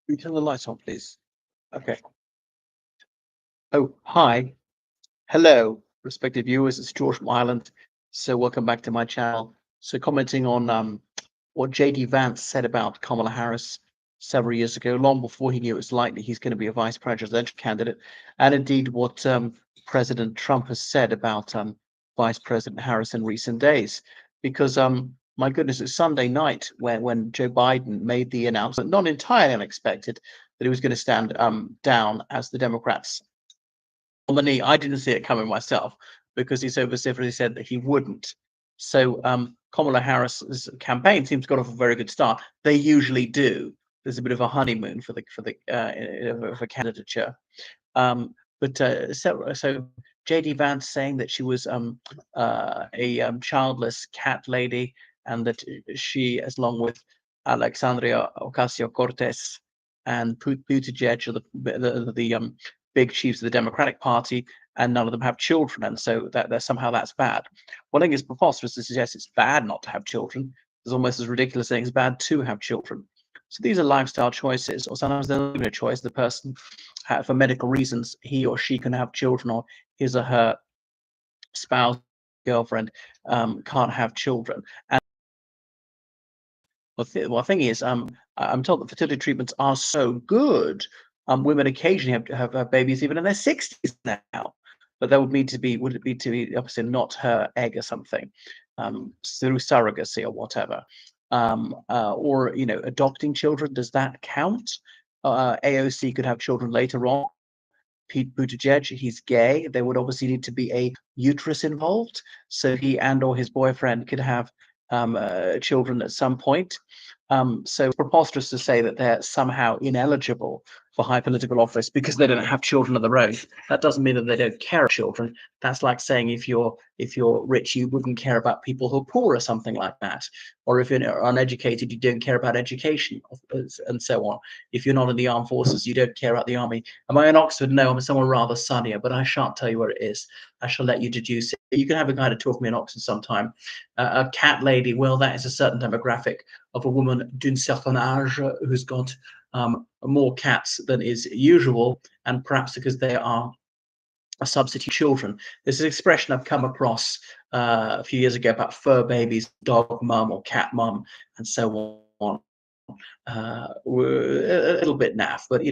Can you turn the lights on, please? Okay. Oh, hi. Hello, respected viewers. It's George from Ireland. So welcome back to my channel. So commenting on what J D Vance said about Kamala Harris several years ago, long before he knew it was likely he's going to be a vice presidential candidate, and indeed what President Trump has said about Vice President Harris in recent days. Because my goodness, it's Sunday night when Joe Biden made the announcement, not entirely unexpected, that he was going to stand down as the Democrats' nominee. I didn't see it coming myself because he so specifically said that he wouldn't. So Kamala Harris's campaign seems to got off a very good start. They usually do. There's a bit of a honeymoon for candidature. So J D Vance saying that she was a childless cat lady, and that she, as along with Alexandria Ocasio Cortez and Buttigieg, are the big chiefs of the Democratic Party, and none of them have children, and so that somehow that's bad. Well, I think it's preposterous to suggest it's bad not to have children. It's almost as ridiculous saying it's bad to have children. So these are lifestyle choices, or sometimes they're not even a choice. The person, for medical reasons, he or she can have children, or his or her spouse, girlfriend, can't have children. And the thing is, I'm told that fertility treatments are so good. Women occasionally have babies even in their 60s now, but that would it be to be obviously not her egg or something, through surrogacy or whatever, or adopting children. Does that count? AOC could have children later on. Pete Buttigieg, he's gay. There would obviously need to be a uterus involved, so he and or his boyfriend could have children at some point. So it's preposterous to say that they're somehow ineligible for high political office because they don't have children of their own. That doesn't mean that they don't care about children. That's like saying if you're rich, you wouldn't care about people who are poor or something like that. Or if you're uneducated, you don't care about education and so on. If you're not in the armed forces, you don't care about the army. Am I in Oxford? No, I'm somewhere rather sunnier, but I shan't tell you where it is. I shall let you deduce it. You can have a guy to talk me in Oxford sometime. A cat lady, well, that is a certain demographic of a woman d'un certain âge who's got more cats than is usual, and perhaps because they are substitute children. There's an expression I've come across a few years ago about fur babies, dog mum or cat mum, and so on. Were a little bit naff, but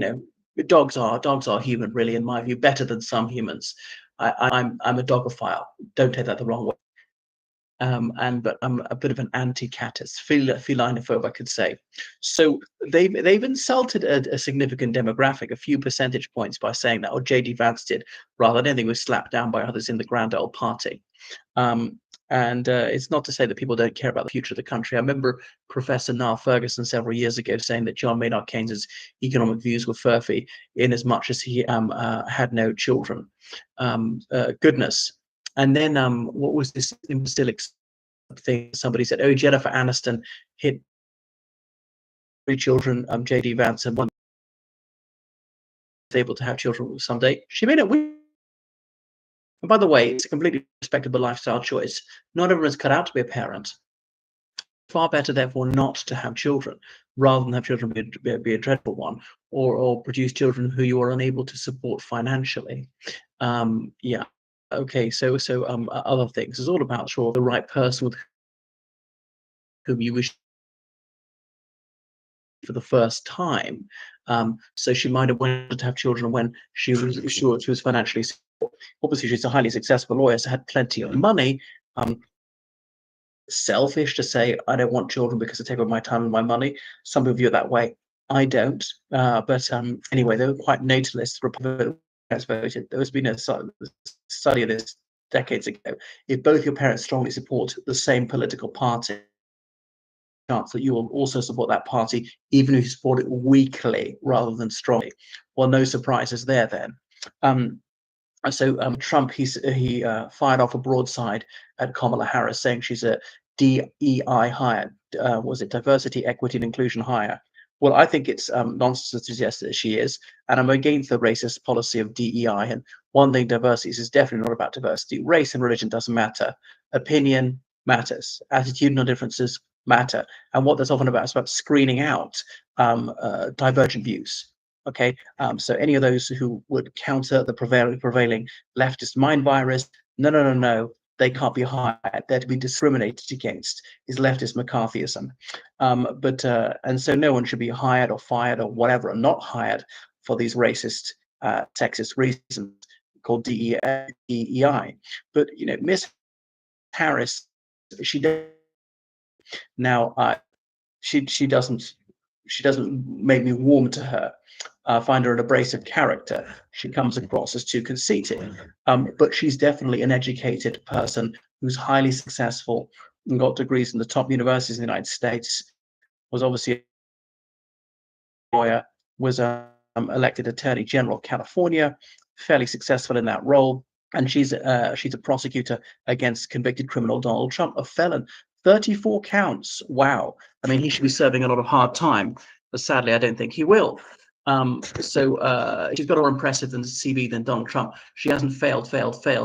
dogs are human, really, in my view, better than some humans. I'm a dogophile. Don't take that the wrong way. But I'm a bit of an anti-catus, felinophobe, I could say. So they've insulted a significant demographic, a few percentage points, by saying that, or J.D. Vance did, rather than anything was slapped down by others in the grand old party. And it's not to say that people don't care about the future of the country. I remember Professor Niall Ferguson several years ago saying that John Maynard Keynes's economic views were furphy in as much as he had no children. Goodness. And then what was this imbecilic thing? Somebody said, "Oh, Jennifer Aniston hit 3 children. J.D. Vance and one was able to have children someday. She made it weird." And by the way, it's a completely respectable lifestyle choice. Not everyone's cut out to be a parent. Far better, therefore, not to have children, rather than have children be a dreadful one, or produce children who you are unable to support financially. Yeah. Okay. So other things. It's all about sure the right person with whom you wish for the first time. So she might have wanted to have children when she was sure she was financially secure. Obviously, she's a highly successful lawyer, so had plenty of money. Selfish to say I don't want children because they take up my time and my money. Some people view it that way. I don't. But anyway, they were quite natalist. Republicans voted. There has been a study of this decades ago. If both your parents strongly support the same political party, chance that you will also support that party, even if you support it weakly rather than strongly. Well, no surprises there then. Trump, he fired off a broadside at Kamala Harris, saying she's a DEI hire. Was it diversity, equity, and inclusion hire? Well, I think it's nonsense to suggest that she is, and I'm against the racist policy of DEI. And one thing, diversity is definitely not about diversity. Race and religion doesn't matter. Opinion matters. Attitudinal differences matter. And what that's often about is about screening out divergent views. Okay, so any of those who would counter the prevailing leftist mind virus, no, no, no, no, they can't be hired. They're to be discriminated against. Is leftist McCarthyism, and so no one should be hired or fired or whatever, or not hired for these racist, sexist reasons called DEI. But Miss Harris, she now she doesn't make me warm to her. Find her an abrasive character. She comes across as too conceited, but she's definitely an educated person who's highly successful and got degrees from the top universities in the United States. Was obviously a lawyer. Was elected Attorney General of California. Fairly successful in that role. And she's a prosecutor against convicted criminal Donald Trump, a felon. 34 counts. Wow. I mean, he should be serving a lot of hard time, but sadly, I don't think he will. She's got more impressive than CV than Donald Trump. She hasn't failed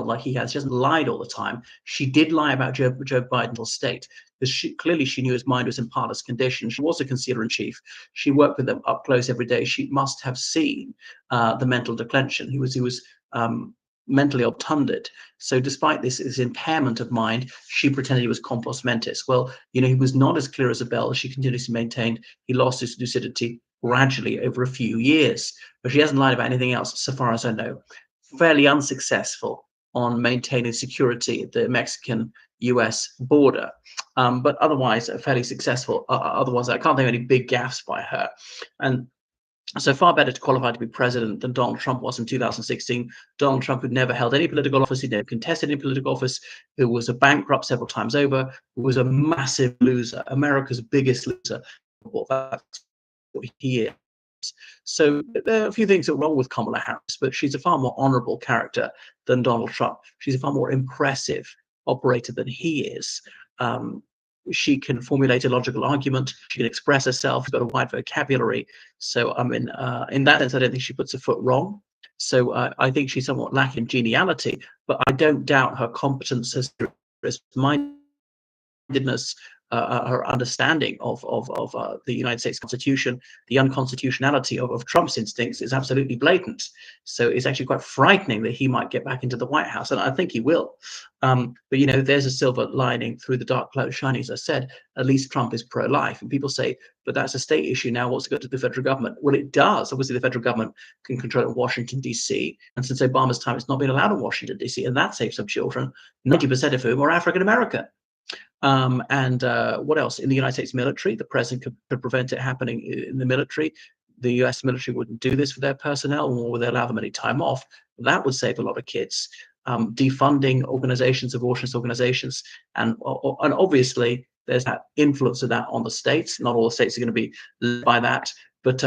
like he has. She hasn't lied all the time. She did lie about Joe Biden's state, because clearly she knew his mind was in parlous condition. She was a concealer in chief. She worked with them up close every day. She must have seen the mental declension. He was mentally obtunded. So despite this impairment of mind, she pretended he was compos mentis. Well, he was not as clear as a bell as she continuously maintained. He lost his lucidity gradually over a few years, but she hasn't lied about anything else, so far as I know. Fairly unsuccessful on maintaining security at the Mexican-US border, but otherwise fairly successful. Otherwise, I can't think of any big gaffes by her. And so far better to qualify to be president than Donald Trump was in 2016. Donald Trump, who'd never held any political office, he'd never contested any political office, who was a bankrupt several times over, who was a massive loser, America's biggest loser. Well, that's what he is. So there are a few things that are wrong with Kamala Harris, but she's a far more honorable character than Donald Trump. She's a far more impressive operator than he is. She can formulate a logical argument. She can express herself. She's got a wide vocabulary. So in that sense, I don't think she puts a foot wrong. So I think she's somewhat lacking geniality, but I don't doubt her competence, her mindedness, her understanding of the United States Constitution. The unconstitutionality of Trump's instincts is absolutely blatant. So it's actually quite frightening that he might get back into the White House, and I think he will. But there's a silver lining through the dark cloud shining. As I said, at least Trump is pro-life, and people say, but that's a state issue now. What's it got to do with the federal government? Well, it does. Obviously, the federal government can control Washington, D.C., and since Obama's time, it's not been allowed in Washington, D.C., and that saves some children, 90% of whom are African American. What else? In the United States military, the president could prevent it happening in the military. The US military wouldn't do this for their personnel, nor would they allow them any time off. That would save a lot of kids. Defunding organizations, abortionist organizations, and obviously there's that influence of that on the states. Not all the states are going to be led by that, but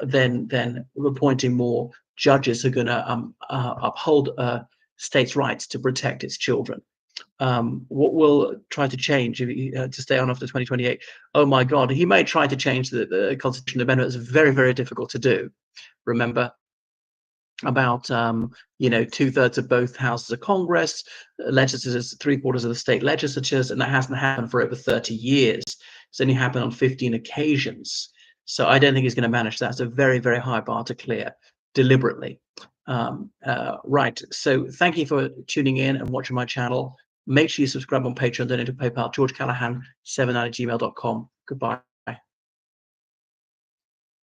then appointing more judges who are going to uphold states' rights to protect its children. What will try to change to stay on after 2028? Oh my God, he may try to change the Constitution Amendment. It's very, very difficult to do. Remember, about 2/3 of both houses of Congress, legislators, 3/4 of the state legislatures, and that hasn't happened for over 30 years. It's only happened on 15 occasions. So I don't think he's going to manage that. It's a very, very high bar to clear deliberately. Right. So thank you for tuning in and watching my channel. Make sure you subscribe on Patreon, donate to PayPal, georgecallahan79@gmail.com. Goodbye.